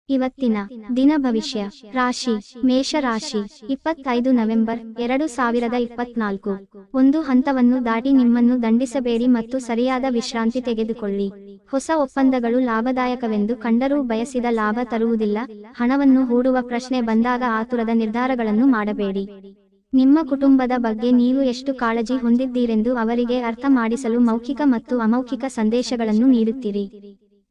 ಇವತ್ತಿನ ದಿನ ಭವಿಷ್ಯ ರಾಶಿ ಮೇಷ ರಾಶಿ 25 ನವೆಂಬರ್ 2024 ಒಂದು ಹಂತವನ್ನು ದಾಟಿ ನಿಮ್ಮನ್ನು ದಂಡಿಸಬೇಡಿ ಮತ್ತು ಸರಿಯಾದ ವಿಶ್ರಾಂತಿ ತೆಗೆದುಕೊಳ್ಳಿ. ಹೊಸ ಒಪ್ಪಂದಗಳು ಲಾಭದಾಯಕವೆಂದು ಕಂಡರೂ ಬಯಸಿದ ಲಾಭ ತರುವುದಿಲ್ಲ. ಹಣವನ್ನು ಹೂಡುವ ಪ್ರಶ್ನೆ ಬಂದಾಗ ಆತುರದ ನಿರ್ಧಾರಗಳನ್ನು ಮಾಡಬೇಡಿ. ನಿಮ್ಮ ಕುಟುಂಬದ ಬಗ್ಗೆ ನೀವು ಎಷ್ಟು ಕಾಳಜಿ ಹೊಂದಿದ್ದೀರೆಂದು ಅವರಿಗೆ ಅರ್ಥ ಮಾಡಿಸಲು ಮೌಖಿಕ ಮತ್ತು ಅಮೌಖಿಕ ಸಂದೇಶಗಳನ್ನು ನೀಡುತ್ತೀರಿ.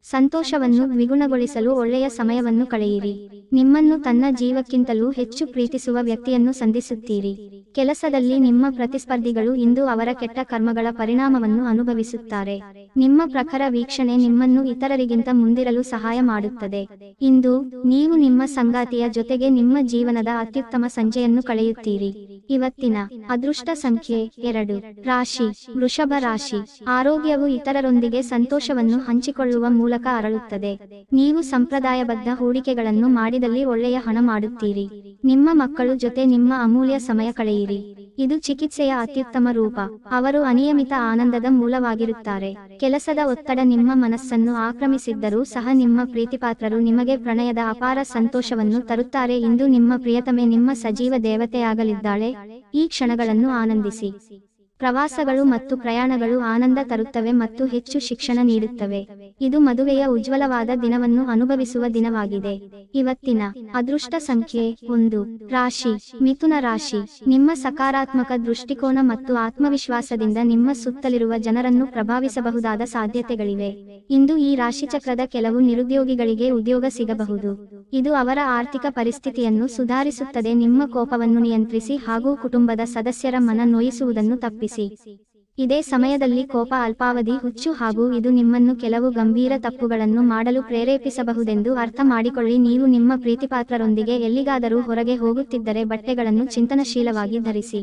ಸಂತೋಷವನ್ನು ದ್ವಿಗುಣಗೊಳಿಸಲು ಒಳ್ಳೆಯ ಸಮಯವನ್ನು ಕಳೆಯಿರಿ. ನಿಮ್ಮನ್ನು ತನ್ನ ಜೀವಕ್ಕಿಂತಲೂ ಹೆಚ್ಚು ಪ್ರೀತಿಸುವ ವ್ಯಕ್ತಿಯನ್ನು ಸಂಧಿಸುತ್ತೀರಿ. ಕೆಲಸದಲ್ಲಿ ನಿಮ್ಮ ಪ್ರತಿಸ್ಪರ್ಧಿಗಳು ಇಂದು ಅವರ ಕೆಟ್ಟ ಕರ್ಮಗಳ ಪರಿಣಾಮವನ್ನು ಅನುಭವಿಸುತ್ತಾರೆ. ನಿಮ್ಮ ಪ್ರಖರ ವೀಕ್ಷಣೆ ನಿಮ್ಮನ್ನು ಇತರರಿಗಿಂತ ಮುಂದಿರಲು ಸಹಾಯ ಮಾಡುತ್ತದೆ. ಇಂದು ನೀವು ನಿಮ್ಮ ಸಂಗಾತಿಯ ಜೊತೆಗೆ ನಿಮ್ಮ ಜೀವನದ ಅತ್ಯುತ್ತಮ ಸಂಜೆಯನ್ನು ಕಳೆಯುತ್ತೀರಿ. ಇವತ್ತಿನ ಅದೃಷ್ಟ ಸಂಖ್ಯೆ 2 ರಾಶಿ ವೃಷಭ ರಾಶಿ ಆರೋಗ್ಯವು ಇತರರೊಂದಿಗೆ ಸಂತೋಷವನ್ನು ಹಂಚಿಕೊಳ್ಳುವ ಮೂಲಕ ಅರಳುತ್ತದೆ. ನೀವು ಸಂಪ್ರದಾಯಬದ್ಧ ಹೂಡಿಕೆಗಳನ್ನು ಮಾಡಿದಲ್ಲಿ ಒಳ್ಳೆಯ ಹಣ ಮಾಡುತ್ತೀರಿ. ನಿಮ್ಮ ಮಕ್ಕಳು ಜೊತೆ ನಿಮ್ಮ ಅಮೂಲ್ಯ ಸಮಯ ಕಳೆಯಿರಿ. ಇದು ಚಿಕಿತ್ಸೆಯ ಅತ್ಯುತ್ತಮ ರೂಪ. ಅವರು ಅನಿಯಮಿತ ಆನಂದದ ಮೂಲವಾಗಿರುತ್ತಾರೆ. ಕೆಲಸದ ಒತ್ತಡ ನಿಮ್ಮ ಮನಸ್ಸನ್ನು ಆಕ್ರಮಿಸಿದ್ದರೂ ಸಹ ನಿಮ್ಮ ಪ್ರೀತಿಪಾತ್ರರು ನಿಮಗೆ ಪ್ರಣಯದ ಅಪಾರ ಸಂತೋಷವನ್ನು ತರುತ್ತಾರೆ. ಇಂದು ನಿಮ್ಮ ಪ್ರಿಯತಮೆ ನಿಮ್ಮ ಸಜೀವ ದೇವತೆಯಾಗಲಿದ್ದಾಳೆ. ಈ ಕ್ಷಣಗಳನ್ನು ಆನಂದಿಸಿ. ಪ್ರವಾಸಗಳು ಮತ್ತು ಪ್ರಯಾಣಗಳು ಆನಂದ ತರುತ್ತವೆ ಮತ್ತು ಹೆಚ್ಚು ಶಿಕ್ಷಣ ನೀಡುತ್ತವೆ. ಇದು ಮದುವೆಯ ಉಜ್ವಲವಾದ ದಿನವನ್ನು ಅನುಭವಿಸುವ ದಿನವಾಗಿದೆ. ಇವತ್ತಿನ ಅದೃಷ್ಟ ಸಂಖ್ಯೆ 1 ರಾಶಿ ಮಿಥುನ ರಾಶಿ ನಿಮ್ಮ ಸಕಾರಾತ್ಮಕ ದೃಷ್ಟಿಕೋನ ಮತ್ತು ಆತ್ಮವಿಶ್ವಾಸದಿಂದ ನಿಮ್ಮ ಸುತ್ತಲಿರುವ ಜನರನ್ನು ಪ್ರಭಾವಿಸಬಹುದಾದ ಸಾಧ್ಯತೆಗಳಿವೆ. ಇಂದು ಈ ರಾಶಿಚಕ್ರದ ಕೆಲವು ನಿರುದ್ಯೋಗಿಗಳಿಗೆ ಉದ್ಯೋಗ ಸಿಗಬಹುದು. ಇದು ಅವರ ಆರ್ಥಿಕ ಪರಿಸ್ಥಿತಿಯನ್ನು ಸುಧಾರಿಸುತ್ತದೆ. ನಿಮ್ಮ ಕೋಪವನ್ನು ನಿಯಂತ್ರಿಸಿ ಹಾಗೂ ಕುಟುಂಬದ ಸದಸ್ಯರ ಮನ ನೋಯಿಸುವುದನ್ನು ತಪ್ಪಿಸಿ. ಇದೇ ಸಮಯದಲ್ಲಿ ಕೋಪ ಅಲ್ಪಾವಧಿ ಹುಚ್ಚು ಹಾಗೂ ಇದು ನಿಮ್ಮನ್ನು ಕೆಲವು ಗಂಭೀರ ತಪ್ಪುಗಳನ್ನು ಮಾಡಲು ಪ್ರೇರೇಪಿಸಬಹುದೆಂದು ಅರ್ಥ ಮಾಡಿಕೊಳ್ಳಿ. ನೀವು ನಿಮ್ಮ ಪ್ರೀತಿಪಾತ್ರರೊಂದಿಗೆ ಎಲ್ಲಿಗಾದರೂ ಹೊರಗೆ ಹೋಗುತ್ತಿದ್ದರೆ ಬಟ್ಟೆಗಳನ್ನು ಚಿಂತನಶೀಲವಾಗಿ ಧರಿಸಿ.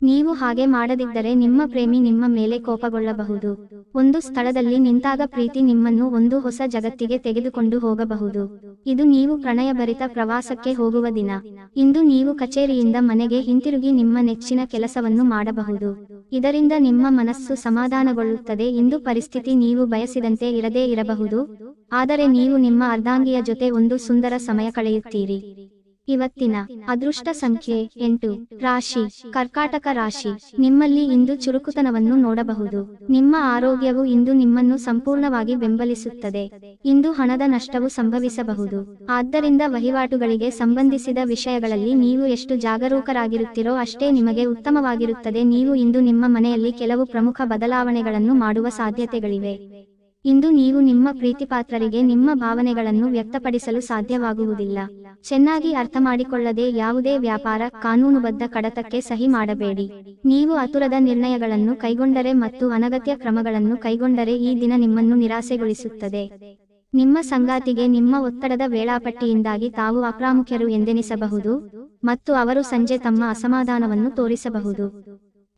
ನೀವು ಹಾಗೆ ಮಾಡದಿದ್ದರೆ ನಿಮ್ಮ ಪ್ರೇಮಿ ನಿಮ್ಮ ಮೇಲೆ ಕೋಪಗೊಳ್ಳಬಹುದು. ಒಂದು ಸ್ಥಳದಲ್ಲಿ ನಿಂತಾಗ ಪ್ರೀತಿ ನಿಮ್ಮನ್ನು ಒಂದು ಹೊಸ ಜಗತ್ತಿಗೆ ತೆಗೆದುಕೊಂಡು ಹೋಗಬಹುದು. ಇದು ನೀವು ಪ್ರಣಯಭರಿತ ಪ್ರವಾಸಕ್ಕೆ ಹೋಗುವ ದಿನ. ಇಂದು ನೀವು ಕಚೇರಿಯಿಂದ ಮನೆಗೆ ಹಿಂತಿರುಗಿ ನಿಮ್ಮ ನೆಚ್ಚಿನ ಕೆಲಸವನ್ನು ಮಾಡಬಹುದು. ಇದರಿಂದ ನಿಮ್ಮ ಮನಸ್ಸು ಸಮಾಧಾನಗೊಳ್ಳುತ್ತದೆ. ಇಂದು ಪರಿಸ್ಥಿತಿ ನೀವು ಬಯಸಿದಂತೆ ಇರದೇ ಇರಬಹುದು, ಆದರೆ ನೀವು ನಿಮ್ಮ ಅರ್ಧಾಂಗಿಯ ಜೊತೆ ಒಂದು ಸುಂದರ ಸಮಯ ಕಳೆಯುತ್ತೀರಿ. ಇವತ್ತಿನ ಅದೃಷ್ಟ ಸಂಖ್ಯೆ 8 ರಾಶಿ ಕರ್ಕಾಟಕ ರಾಶಿ ನಿಮ್ಮಲ್ಲಿ ಇಂದು ಚುರುಕುತನವನ್ನು ನೋಡಬಹುದು. ನಿಮ್ಮ ಆರೋಗ್ಯವು ಇಂದು ನಿಮ್ಮನ್ನು ಸಂಪೂರ್ಣವಾಗಿ ಬೆಂಬಲಿಸುತ್ತದೆ. ಇಂದು ಹಣದ ನಷ್ಟವು ಸಂಭವಿಸಬಹುದು. ಆದ್ದರಿಂದ ವಹಿವಾಟುಗಳಿಗೆ ಸಂಬಂಧಿಸಿದ ವಿಷಯಗಳಲ್ಲಿ ನೀವು ಎಷ್ಟು ಜಾಗರೂಕರಾಗಿರುತ್ತೀರೋ ಅಷ್ಟೇ ನಿಮಗೆ ಉತ್ತಮವಾಗಿರುತ್ತದೆ. ನೀವು ಇಂದು ನಿಮ್ಮ ಮನೆಯಲ್ಲಿ ಕೆಲವು ಪ್ರಮುಖ ಬದಲಾವಣೆಗಳನ್ನು ಮಾಡುವ ಸಾಧ್ಯತೆಗಳಿವೆ. ಇಂದು ನೀವು ನಿಮ್ಮ ಪ್ರೀತಿಪಾತ್ರರಿಗೆ ನಿಮ್ಮ ಭಾವನೆಗಳನ್ನು ವ್ಯಕ್ತಪಡಿಸಲು ಸಾಧ್ಯವಾಗುವುದಿಲ್ಲ. ಚೆನ್ನಾಗಿ ಅರ್ಥಮಾಡಿಕೊಳ್ಳದೆ ಯಾವುದೇ ವ್ಯಾಪಾರ, ಕಾನೂನುಬದ್ಧ ಕಡತಕ್ಕೆ ಸಹಿ ಮಾಡಬೇಡಿ. ನೀವು ಆತುರದ ನಿರ್ಣಯಗಳನ್ನು ಕೈಗೊಂಡರೆ ಮತ್ತು ಅನಗತ್ಯ ಕ್ರಮಗಳನ್ನು ಕೈಗೊಂಡರೆ ಈ ದಿನ ನಿಮ್ಮನ್ನು ನಿರಾಸೆಗೊಳಿಸುತ್ತದೆ. ನಿಮ್ಮ ಸಂಗಾತಿಗೆ ನಿಮ್ಮ ಒತ್ತಡದ ವೇಳಾಪಟ್ಟಿಯಿಂದಾಗಿ ತಾವು ಅಪ್ರಾಮುಖ್ಯರು ಎಂದೆನಿಸಬಹುದು ಮತ್ತು ಅವರು ಸಂಜೆ ತಮ್ಮ ಅಸಮಾಧಾನವನ್ನು ತೋರಿಸಬಹುದು.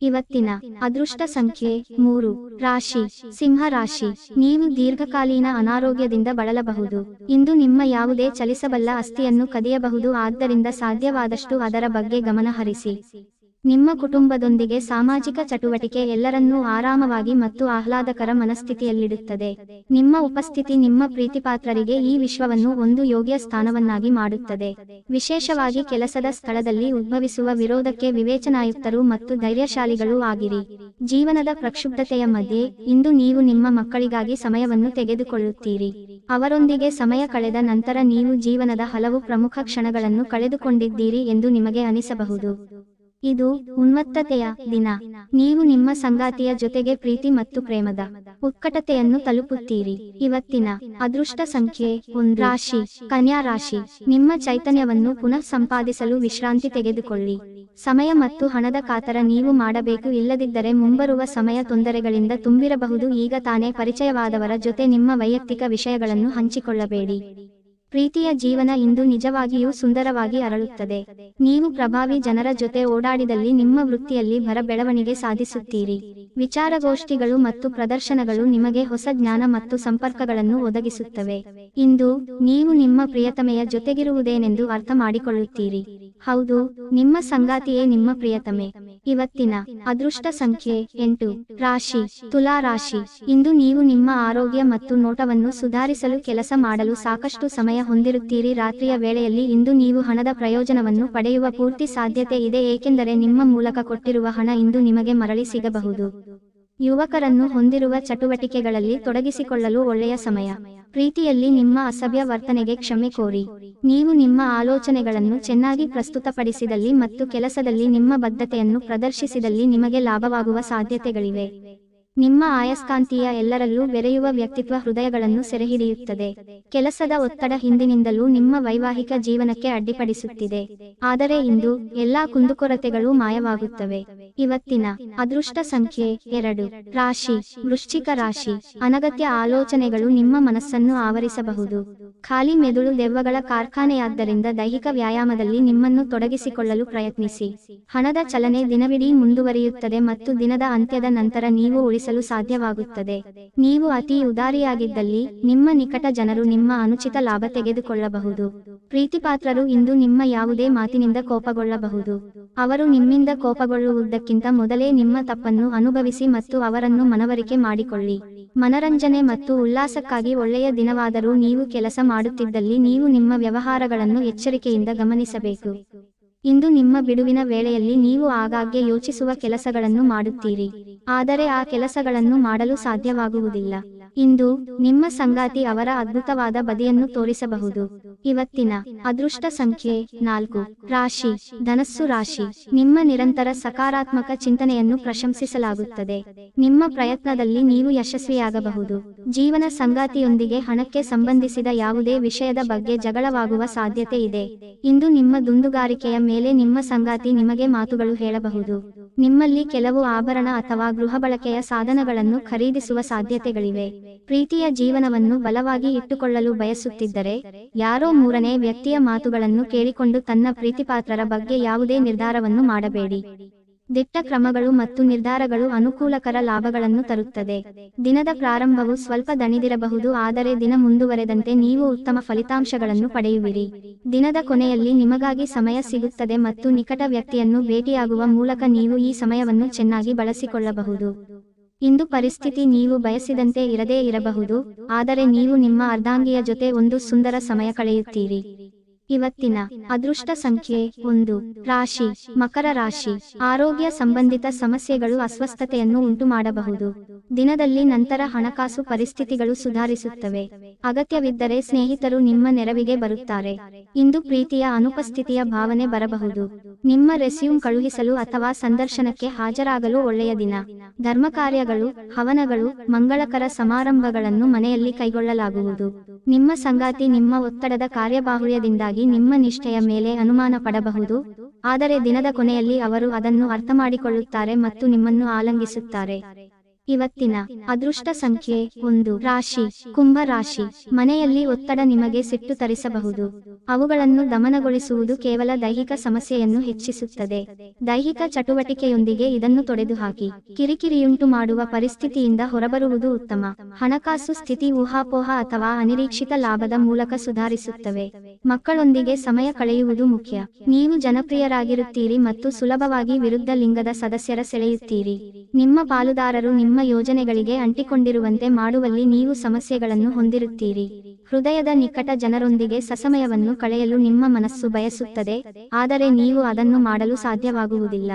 ಇವತ್ತಿನ ಅದೃಷ್ಟ ಸಂಖ್ಯೆ 3 ರಾಶಿ ಸಿಂಹ ರಾಶಿ ನೀವು ದೀರ್ಘಕಾಲೀನ ಅನಾರೋಗ್ಯದಿಂದ ಬಳಲಬಹುದು. ಇಂದು ನಿಮ್ಮ ಯಾವುದೇ ಚಲಿಸಬಲ್ಲ ಅಸ್ಥಿಯನ್ನು ಕದಿಯಬಹುದು. ಆದ್ದರಿಂದ ಸಾಧ್ಯವಾದಷ್ಟು ಅದರ ಬಗ್ಗೆ ಗಮನ ಹರಿಸಿ. ನಿಮ್ಮ ಕುಟುಂಬದೊಂದಿಗೆ ಸಾಮಾಜಿಕ ಚಟುವಟಿಕೆ ಎಲ್ಲರನ್ನೂ ಆರಾಮವಾಗಿ ಮತ್ತು ಆಹ್ಲಾದಕರ ಮನಸ್ಥಿತಿಯಲ್ಲಿಡುತ್ತದೆ. ನಿಮ್ಮ ಉಪಸ್ಥಿತಿ ನಿಮ್ಮ ಪ್ರೀತಿಪಾತ್ರರಿಗೆ ಈ ವಿಶ್ವವನ್ನು ಒಂದು ಯೋಗ್ಯ ಸ್ಥಾನವನ್ನಾಗಿ ಮಾಡುತ್ತದೆ. ವಿಶೇಷವಾಗಿ ಕೆಲಸದ ಸ್ಥಳದಲ್ಲಿ ಉದ್ಭವಿಸುವ ವಿರೋಧಕ್ಕೆ ವಿವೇಚನಾಯುಕ್ತರು ಮತ್ತು ಧೈರ್ಯಶಾಲಿಗಳೂ ಆಗಿರಿ. ಜೀವನದ ಪ್ರಕ್ಷುಬ್ಧತೆಯ ಮಧ್ಯೆ ಇಂದು ನೀವು ನಿಮ್ಮ ಮಕ್ಕಳಿಗಾಗಿ ಸಮಯವನ್ನು ತೆಗೆದುಕೊಳ್ಳುತ್ತೀರಿ. ಅವರೊಂದಿಗೆ ಸಮಯ ಕಳೆದ ನಂತರ ನೀವು ಜೀವನದ ಹಲವು ಪ್ರಮುಖ ಕ್ಷಣಗಳನ್ನು ಕಳೆದುಕೊಂಡಿದ್ದೀರಿ ಎಂದು ನಿಮಗೆ ಅನಿಸಬಹುದು. ಇದು ಉನ್ಮತ್ತತೆಯ ದಿನ. ನೀವು ನಿಮ್ಮ ಸಂಗಾತಿಯ ಜೊತೆಗೆ ಪ್ರೀತಿ ಮತ್ತು ಪ್ರೇಮದ ಉತ್ಕಟತೆಯನ್ನು ತಲುಪುತ್ತೀರಿ. ಇವತ್ತಿನ ಅದೃಷ್ಟ ಸಂಖ್ಯೆ 1 ರಾಶಿ ಕನ್ಯಾ ರಾಶಿ ನಿಮ್ಮ ಚೈತನ್ಯವನ್ನು ಪುನಃ ಸಂಪಾದಿಸಲು ವಿಶ್ರಾಂತಿ ತೆಗೆದುಕೊಳ್ಳಿ. ಸಮಯ ಮತ್ತು ಹಣದ ಕಾತರ ನೀವು ಮಾಡಬೇಕು. ಇಲ್ಲದಿದ್ದರೆ ಮುಂಬರುವ ಸಮಯ ತೊಂದರೆಗಳಿಂದ ತುಂಬಿರಬಹುದು. ಈಗ ತಾನೇ ಪರಿಚಯವಾದವರ ಜೊತೆ ನಿಮ್ಮ ವೈಯಕ್ತಿಕ ವಿಷಯಗಳನ್ನು ಹಂಚಿಕೊಳ್ಳಬೇಡಿ. ಪ್ರೀತಿಯ ಜೀವನ ಇಂದು ನಿಜವಾಗಿಯೂ ಸುಂದರವಾಗಿ ಅರಳುತ್ತದೆ. ನೀವು ಪ್ರಭಾವಿ ಜನರ ಜೊತೆ ಓಡಾಡಿದಲ್ಲಿ ನಿಮ್ಮ ವೃತ್ತಿಯಲ್ಲಿ ಬೆಳವಣಿಗೆ ಸಾಧಿಸುತ್ತೀರಿ. ವಿಚಾರಗೋಷ್ಠಿಗಳು ಮತ್ತು ಪ್ರದರ್ಶನಗಳು ನಿಮಗೆ ಹೊಸ ಜ್ಞಾನ ಮತ್ತು ಸಂಪರ್ಕಗಳನ್ನು ಒದಗಿಸುತ್ತವೆ. ಇಂದು ನೀವು ನಿಮ್ಮ ಪ್ರಿಯತಮೆಯ ಜೊತೆಗಿರುವುದೇನೆಂದು ಅರ್ಥ ಮಾಡಿಕೊಳ್ಳುತ್ತೀರಿ. ಹೌದು, ನಿಮ್ಮ ಸಂಗಾತಿಯೇ ನಿಮ್ಮ ಪ್ರಿಯತಮೆ. ಇವತ್ತಿನ ಅದೃಷ್ಟ ಸಂಖ್ಯೆ 8. ರಾಶಿ ತುಲಾ ರಾಶಿ. ಇಂದು ನೀವು ನಿಮ್ಮ ಆರೋಗ್ಯ ಮತ್ತು ನೋಟವನ್ನು ಸುಧಾರಿಸಲು ಕೆಲಸ ಮಾಡಲು ಸಾಕಷ್ಟು ಸಮಯ ಹೊಂದಿರುತ್ತೀರಿ. ರಾತ್ರಿಯ ವೇಳೆಯಲ್ಲಿ ಇಂದು ನೀವು ಹಣದ ಪ್ರಯೋಜನವನ್ನು ಪಡೆಯುವ ಪೂರ್ತಿ ಸಾಧ್ಯತೆ ಇದೆ, ಏಕೆಂದರೆ ನಿಮ್ಮ ಮೂಲಕ ಕೊಟ್ಟಿರುವ ಹಣ ಇಂದು ನಿಮಗೆ ಮರಳಿ ಸಿಗಬಹುದು. ಯುವಕರನ್ನು ಹೊಂದಿರುವ ಚಟುವಟಿಕೆಗಳಲ್ಲಿ ತೊಡಗಿಸಿಕೊಳ್ಳಲು ಒಳ್ಳೆಯ ಸಮಯ. ಪ್ರೀತಿಯಲ್ಲಿ ನಿಮ್ಮ ಅಸಭ್ಯ ವರ್ತನೆಗೆ ಕ್ಷಮೆ ಕೋರಿ. ನೀವು ನಿಮ್ಮ ಆಲೋಚನೆಗಳನ್ನು ಚೆನ್ನಾಗಿ ಪ್ರಸ್ತುತಪಡಿಸಿದಲ್ಲಿ ಮತ್ತು ಕೆಲಸದಲ್ಲಿ ನಿಮ್ಮ ಬದ್ಧತೆಯನ್ನು ಪ್ರದರ್ಶಿಸಿದಲ್ಲಿ ನಿಮಗೆ ಲಾಭವಾಗುವ ಸಾಧ್ಯತೆಗಳಿವೆ. ನಿಮ್ಮ ಅಯಸ್ಕಾಂತೀಯ ಎಲ್ಲರಲ್ಲೂ ಬೆರೆಯುವ ವ್ಯಕ್ತಿತ್ವ ಹೃದಯಗಳನ್ನು ಸೆರೆಹಿಡಿಯುತ್ತದೆ. ಕೆಲಸದ ಒತ್ತಡ ಹಿಂದಿನಿಂದಲೂ ನಿಮ್ಮ ವೈವಾಹಿಕ ಜೀವನಕ್ಕೆ ಅಡ್ಡಿಪಡಿಸುತ್ತಿದೆ, ಆದರೆ ಇಂದು ಎಲ್ಲಾ ಕುಂದುಕೊರತೆಗಳು ಮಾಯವಾಗುತ್ತವೆ. ಇವತ್ತಿನ ಅದೃಷ್ಟ ಸಂಖ್ಯೆ 2. ರಾಶಿ ವೃಶ್ಚಿಕ ರಾಶಿ. ಅನಗತ್ಯ ಆಲೋಚನೆಗಳು ನಿಮ್ಮ ಮನಸ್ಸನ್ನು ಆವರಿಸಬಹುದು. ಖಾಲಿ ಮೆದುಳು ದೆವ್ವಗಳ ಕಾರ್ಖಾನೆಯಾದ್ದರಿಂದ ದೈಹಿಕ ವ್ಯಾಯಾಮದಲ್ಲಿ ನಿಮ್ಮನ್ನು ತೊಡಗಿಸಿಕೊಳ್ಳಲು ಪ್ರಯತ್ನಿಸಿ. ಹಣದ ಚಲನೆ ದಿನವಿಡೀ ಮುಂದುವರಿಯುತ್ತದೆ ಮತ್ತು ದಿನದ ಅಂತ್ಯದ ನಂತರ ನೀವು ಉಳಿಸಲು ಸಾಧ್ಯವಾಗುತ್ತದೆ. ನೀವು ಅತಿ ಉದಾರಿಯಾಗಿದ್ದಲ್ಲಿ ನಿಮ್ಮ ನಿಕಟ ಜನರು ನಿಮ್ಮ ಅನುಚಿತ ಲಾಭ ತೆಗೆದುಕೊಳ್ಳಬಹುದು. ಪ್ರೀತಿಪಾತ್ರರು ಇಂದು ನಿಮ್ಮ ಯಾವುದೇ ಮಾತಿನಿಂದ ಕೋಪಗೊಳ್ಳಬಹುದು. ಅವರು ನಿಮ್ಮಿಂದ ಕೋಪಗೊಳ್ಳುವುದಕ್ಕಿಂತ ಮೊದಲೇ ನಿಮ್ಮ ತಪ್ಪನ್ನು ಅನುಭವಿಸಿ ಮತ್ತು ಅವರನ್ನು ಮನವರಿಕೆ ಮಾಡಿಕೊಳ್ಳಿ. ಮನರಂಜನೆ ಮತ್ತು ಉಲ್ಲಾಸಕ್ಕಾಗಿ ಒಳ್ಳೆಯ ದಿನವಾದರೂ ನೀವು ಕೆಲಸ ಮಾಡುತ್ತಿದ್ದಲ್ಲಿ ನೀವು ನಿಮ್ಮ ವ್ಯವಹಾರಗಳನ್ನು ಎಚ್ಚರಿಕೆಯಿಂದ ಗಮನಿಸಬೇಕು. ಇಂದು ನಿಮ್ಮ ಬಿಡುವಿನ ವೇಳೆಯಲ್ಲಿ ನೀವು ಆಗಾಗ್ಗೆ ಯೋಚಿಸುವ ಕೆಲಸಗಳನ್ನು ಮಾಡುತ್ತೀರಿ, ಆದರೆ ಆ ಕೆಲಸಗಳನ್ನು ಮಾಡಲು ಸಾಧ್ಯವಾಗುವುದಿಲ್ಲ. ಇಂದು ನಿಮ್ಮ ಸಂಗಾತಿ ಅವರ ಅದ್ಭುತವಾದ ಬದಿಯನ್ನು ತೋರಿಸಬಹುದು. ಇವತ್ತಿನ ಅದೃಷ್ಟ ಸಂಖ್ಯೆ 4. ರಾಶಿ ಧನಸ್ಸು ರಾಶಿ. ನಿಮ್ಮ ನಿರಂತರ ಸಕಾರಾತ್ಮಕ ಚಿಂತನೆಯನ್ನು ಪ್ರಶಂಸಿಸಲಾಗುತ್ತದೆ. ನಿಮ್ಮ ಪ್ರಯತ್ನದಲ್ಲಿ ನೀವು ಯಶಸ್ವಿಯಾಗಬಹುದು. ಜೀವನ ಸಂಗಾತಿಯೊಂದಿಗೆ ಹಣಕ್ಕೆ ಸಂಬಂಧಿಸಿದ ಯಾವುದೇ ವಿಷಯದ ಬಗ್ಗೆ ಜಗಳವಾಗುವ ಸಾಧ್ಯತೆ ಇದೆ. ಇಂದು ನಿಮ್ಮ ದುಂದುಗಾರಿಕೆಯ ಮೇಲೆ ನಿಮ್ಮ ಸಂಗಾತಿ ನಿಮಗೆ ಮಾತುಗಳು ಹೇಳಬಹುದು. ನಿಮ್ಮಲ್ಲಿ ಕೆಲವು ಆಭರಣ ಅಥವಾ ಗೃಹ ಬಳಕೆಯ ಸಾಧನಗಳನ್ನು ಖರೀದಿಸುವ ಸಾಧ್ಯತೆಗಳಿವೆ. ಪ್ರೀತಿಯ ಜೀವನವನ್ನು ಬಲವಾಗಿ ಇಟ್ಟುಕೊಳ್ಳಲು ಬಯಸುತ್ತಿದ್ದರೆ ಯಾರೋ ಮೂರನೇ ವ್ಯಕ್ತಿಯ ಮಾತುಗಳನ್ನು ಕೇಳಿಕೊಂಡು ತನ್ನ ಪ್ರೀತಿಪಾತ್ರರ ಬಗ್ಗೆ ಯಾವುದೇ ನಿರ್ಧಾರವನ್ನು ಮಾಡಬೇಡಿ. ದಿಟ್ಟ ಕ್ರಮಗಳು ಮತ್ತು ನಿರ್ಧಾರಗಳು ಅನುಕೂಲಕರ ಲಾಭಗಳನ್ನು ತರುತ್ತದೆ. ದಿನದ ಪ್ರಾರಂಭವು ಸ್ವಲ್ಪ ದಣಿದಿರಬಹುದು, ಆದರೆ ದಿನ ಮುಂದುವರೆದಂತೆ ನೀವು ಉತ್ತಮ ಫಲಿತಾಂಶಗಳನ್ನು ಪಡೆಯುವಿರಿ. ದಿನದ ಕೊನೆಯಲ್ಲಿ ನಿಮಗಾಗಿ ಸಮಯ ಸಿಗುತ್ತದೆ ಮತ್ತು ನಿಕಟ ವ್ಯಕ್ತಿಯನ್ನು ಭೇಟಿಯಾಗುವ ಮೂಲಕ ನೀವು ಈ ಸಮಯವನ್ನು ಚೆನ್ನಾಗಿ ಬಳಸಿಕೊಳ್ಳಬಹುದು. ಇಂದು ಪರಿಸ್ಥಿತಿ ನೀವು ಬಯಸಿದಂತೆ ಇರದೇ ಇರಬಹುದು, ಆದರೆ ನೀವು ನಿಮ್ಮ ಅರ್ಧಾಂಗಿಯ ಜೊತೆ ಒಂದು ಸುಂದರ ಸಮಯ ಕಳೆಯುತ್ತೀರಿ. ಇವತ್ತಿನ ಅದೃಷ್ಟ ಸಂಖ್ಯೆ 1. ರಾಶಿ ಮಕರ ರಾಶಿ. ಆರೋಗ್ಯ ಸಂಬಂಧಿತ ಸಮಸ್ಯೆಗಳು ಅಸ್ವಸ್ಥತೆಯನ್ನು ಉಂಟುಮಾಡಬಹುದು. ದಿನದಲ್ಲಿ ನಂತರ ಹಣಕಾಸು ಪರಿಸ್ಥಿತಿಗಳು ಸುಧಾರಿಸುತ್ತವೆ. ಅಗತ್ಯವಿದ್ದರೆ ಸ್ನೇಹಿತರು ನಿಮ್ಮ ನೆರವಿಗೆ ಬರುತ್ತಾರೆ. ಇಂದು ಪ್ರೀತಿಯ ಅನುಪಸ್ಥಿತಿಯ ಭಾವನೆ ಬರಬಹುದು. ನಿಮ್ಮ ರೆಸ್ಯೂಮ್ ಕಳುಹಿಸಲು ಅಥವಾ ಸಂದರ್ಶನಕ್ಕೆ ಹಾಜರಾಗಲು ಒಳ್ಳೆಯ ದಿನ. ಧರ್ಮಕಾರ್ಯಗಳು, ಹವನಗಳು, ಮಂಗಳಕರ ಸಮಾರಂಭಗಳನ್ನು ಮನೆಯಲ್ಲಿ ಕೈಗೊಳ್ಳಲಾಗುವುದು. ನಿಮ್ಮ ಸಂಗಾತಿ ನಿಮ್ಮ ಒತ್ತಡದ ಕಾರ್ಯಬಾಹುಳ್ಯದಿಂದಾಗಿ ನಿಮ್ಮ ನಿಷ್ಠೆಯ ಮೇಲೆ ಅನುಮಾನ ಪಡಬಹುದು, ಆದರೆ ದಿನದ ಕೊನೆಯಲ್ಲಿ ಅವರು ಅದನ್ನು ಅರ್ಥಮಾಡಿಕೊಳ್ಳುತ್ತಾರೆ ಮತ್ತು ನಿಮ್ಮನ್ನು ಆಲಂಗಿಸುತ್ತಾರೆ. ಇವತ್ತಿನ ಅದೃಷ್ಟ ಸಂಖ್ಯೆ 1. ರಾಶಿ ಕುಂಭ ರಾಶಿ. ಮನೆಯಲ್ಲಿ ಒತ್ತಡ ನಿಮಗೆ ಸಿಟ್ಟು ತರಿಸಬಹುದು. ಅವುಗಳನ್ನು ದಮನಗೊಳಿಸುವುದು ಕೇವಲ ದೈಹಿಕ ಸಮಸ್ಯೆಯನ್ನು ಹೆಚ್ಚಿಸುತ್ತದೆ. ದೈಹಿಕ ಚಟುವಟಿಕೆಯೊಂದಿಗೆ ಇದನ್ನು ತೊಡೆದುಹಾಕಿ. ಕಿರಿಕಿರಿಯುಂಟು ಮಾಡುವ ಪರಿಸ್ಥಿತಿಯಿಂದ ಹೊರಬರುವುದು ಉತ್ತಮ. ಹಣಕಾಸು ಸ್ಥಿತಿ ಊಹಾಪೋಹ ಅಥವಾ ಅನಿರೀಕ್ಷಿತ ಲಾಭದ ಮೂಲಕ ಸುಧಾರಿಸುತ್ತವೆ. ಮಕ್ಕಳೊಂದಿಗೆ ಸಮಯ ಕಳೆಯುವುದು ಮುಖ್ಯ. ನೀವು ಜನಪ್ರಿಯರಾಗಿರುತ್ತೀರಿ ಮತ್ತು ಸುಲಭವಾಗಿ ವಿರುದ್ಧ ಲಿಂಗದ ಸದಸ್ಯರ ಸೆಳೆಯುತ್ತೀರಿ. ನಿಮ್ಮ ಪಾಲುದಾರರು ನಿಮ್ಮ ಯೋಜನೆಗಳಿಗೆ ಅಂಟಿಕೊಂಡಿರುವಂತೆ ಮಾಡುವಲ್ಲಿ ನೀವು ಸಮಸ್ಯೆಗಳನ್ನು ಹೊಂದಿರುತ್ತೀರಿ. ಹೃದಯದ ನಿಕಟ ಜನರೊಂದಿಗೆ ಸಸಮಯವನ್ನು ಕಳೆಯಲು ನಿಮ್ಮ ಮನಸ್ಸು ಬಯಸುತ್ತದೆ, ಆದರೆ ನೀವು ಅದನ್ನು ಮಾಡಲು ಸಾಧ್ಯವಾಗುವುದಿಲ್ಲ.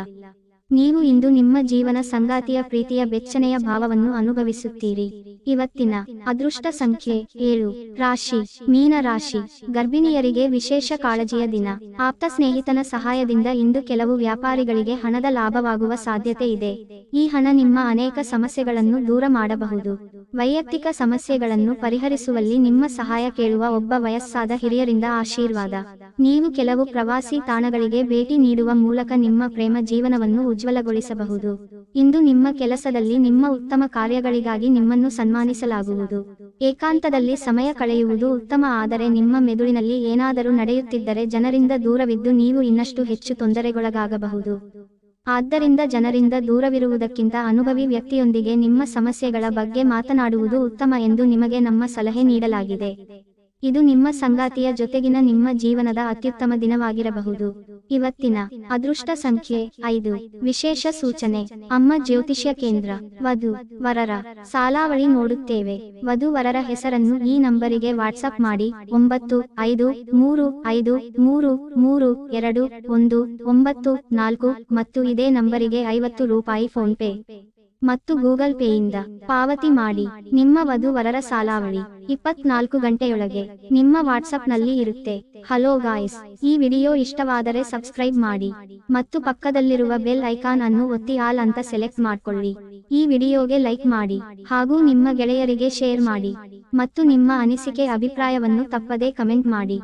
ನೀವು ಇಂದು ನಿಮ್ಮ ಜೀವನ ಸಂಗಾತಿಯ ಪ್ರೀತಿಯ ಬೆಚ್ಚನೆಯ ಭಾವವನ್ನು ಅನುಭವಿಸುತ್ತೀರಿ. ಇವತ್ತಿನ ಅದೃಷ್ಟ ಸಂಖ್ಯೆ 7. ರಾಶಿ ಮೀನ ರಾಶಿ. ಗರ್ಭಿಣಿಯರಿಗೆ ವಿಶೇಷ ಕಾಳಜಿಯ ದಿನ. ಆಪ್ತ ಸ್ನೇಹಿತನ ಸಹಾಯದಿಂದ ಇಂದು ಕೆಲವು ವ್ಯಾಪಾರಿಗಳಿಗೆ ಹಣದ ಲಾಭವಾಗುವ ಸಾಧ್ಯತೆ ಇದೆ. ಈ ಹಣ ನಿಮ್ಮ ಅನೇಕ ಸಮಸ್ಯೆಗಳನ್ನು ದೂರ ಮಾಡಬಹುದು. ವೈಯಕ್ತಿಕ ಸಮಸ್ಯೆಗಳನ್ನು ಪರಿಹರಿಸುವಲ್ಲಿ ನಿಮ್ಮ ಸಹಾಯ ಕೇಳುವ ಒಬ್ಬ ವಯಸ್ಸಾದ ಹಿರಿಯರಿಂದ ಆಶೀರ್ವಾದ. ನೀವು ಕೆಲವು ಪ್ರವಾಸಿ ತಾಣಗಳಿಗೆ ಭೇಟಿ ನೀಡುವ ಮೂಲಕ ನಿಮ್ಮ ಪ್ರೇಮ ಜೀವನವನ್ನು ಉಜ್ವಲಗೊಳಿಸಬಹುದು. ಇಂದು ನಿಮ್ಮ ಕೆಲಸದಲ್ಲಿ ನಿಮ್ಮ ಉತ್ತಮ ಕಾರ್ಯಗಳಿಗಾಗಿ ನಿಮ್ಮನ್ನು ಸನ್ಮಾನಿಸಲಾಗುವುದು. ಏಕಾಂತದಲ್ಲಿ ಸಮಯ ಕಳೆಯುವುದು ಉತ್ತಮ, ಆದರೆ ನಿಮ್ಮ ಮೆದುಳಿನಲ್ಲಿ ಏನಾದರೂ ನಡೆಯುತ್ತಿದ್ದರೆ ಜನರಿಂದ ದೂರವಿದ್ದು ನೀವು ಇನ್ನಷ್ಟು ಹೆಚ್ಚು ತೊಂದರೆಗೊಳಗಾಗಬಹುದು. ಆದ್ದರಿಂದ ಜನರಿಂದ ದೂರವಿರುವುದಕ್ಕಿಂತ ಅನುಭವಿ ವ್ಯಕ್ತಿಯೊಂದಿಗೆ ನಿಮ್ಮ ಸಮಸ್ಯೆಗಳ ಬಗ್ಗೆ ಮಾತನಾಡುವುದು ಉತ್ತಮ ಎಂದು ನಿಮಗೆ ನಮ್ಮ ಸಲಹೆ ನೀಡಲಾಗಿದೆ. ಇದು ನಿಮ್ಮ ಸಂಗಾತಿಯ ಜೊತೆಗಿನ ನಿಮ್ಮ ಜೀವನದ ಅತ್ಯುತ್ತಮ ದಿನವಾಗಿರಬಹುದು. ಇವತ್ತಿನ ಅದೃಷ್ಟ ಸಂಖ್ಯೆ 5. ವಿಶೇಷ ಸೂಚನೆ: ಅಮ್ಮ ಜ್ಯೋತಿಷ್ಯ ಕೇಂದ್ರ. ವಧು ವರರ ಸಾಲಾವಳಿ ನೋಡುತ್ತೇವೆ. ವಧು ವರರ ಹೆಸರನ್ನು ಈ ನಂಬರಿಗೆ ವಾಟ್ಸಪ್ ಮಾಡಿ 9535333294 ಮತ್ತು ಇದೇ ನಂಬರಿಗೆ 50 ರೂಪಾಯಿ ಫೋನ್ ಪೇ ಮತ್ತು ಗೂಗಲ್ ಪೇಯಿಂದ ಪಾವತಿ ಮಾಡಿ. ನಿಮ್ಮ ವಧು ವರರ ಸಾಲಾವಳಿ 24 ಗಂಟೆಯೊಳಗೆ ನಿಮ್ಮ ವಾಟ್ಸಪ್ನಲ್ಲಿ ಇರುತ್ತೆ. ಹಲೋ ಗಾಯ್ಸ್, ಈ ವಿಡಿಯೋ ಇಷ್ಟವಾದರೆ ಸಬ್ಸ್ಕ್ರೈಬ್ ಮಾಡಿ ಮತ್ತು ಪಕ್ಕದಲ್ಲಿರುವ ಬೆಲ್ ಐಕಾನ್ ಅನ್ನು ಒತ್ತಿ ಆಲ್ ಅಂತ ಸೆಲೆಕ್ಟ್ ಮಾಡ್ಕೊಳ್ಳಿ. ಈ ವಿಡಿಯೋಗೆ ಲೈಕ್ ಮಾಡಿ ಹಾಗೂ ನಿಮ್ಮ ಗೆಳೆಯರಿಗೆ ಶೇರ್ ಮಾಡಿ ಮತ್ತು ನಿಮ್ಮ ಅನಿಸಿಕೆ ಅಭಿಪ್ರಾಯವನ್ನು ತಪ್ಪದೇ ಕಮೆಂಟ್ ಮಾಡಿ.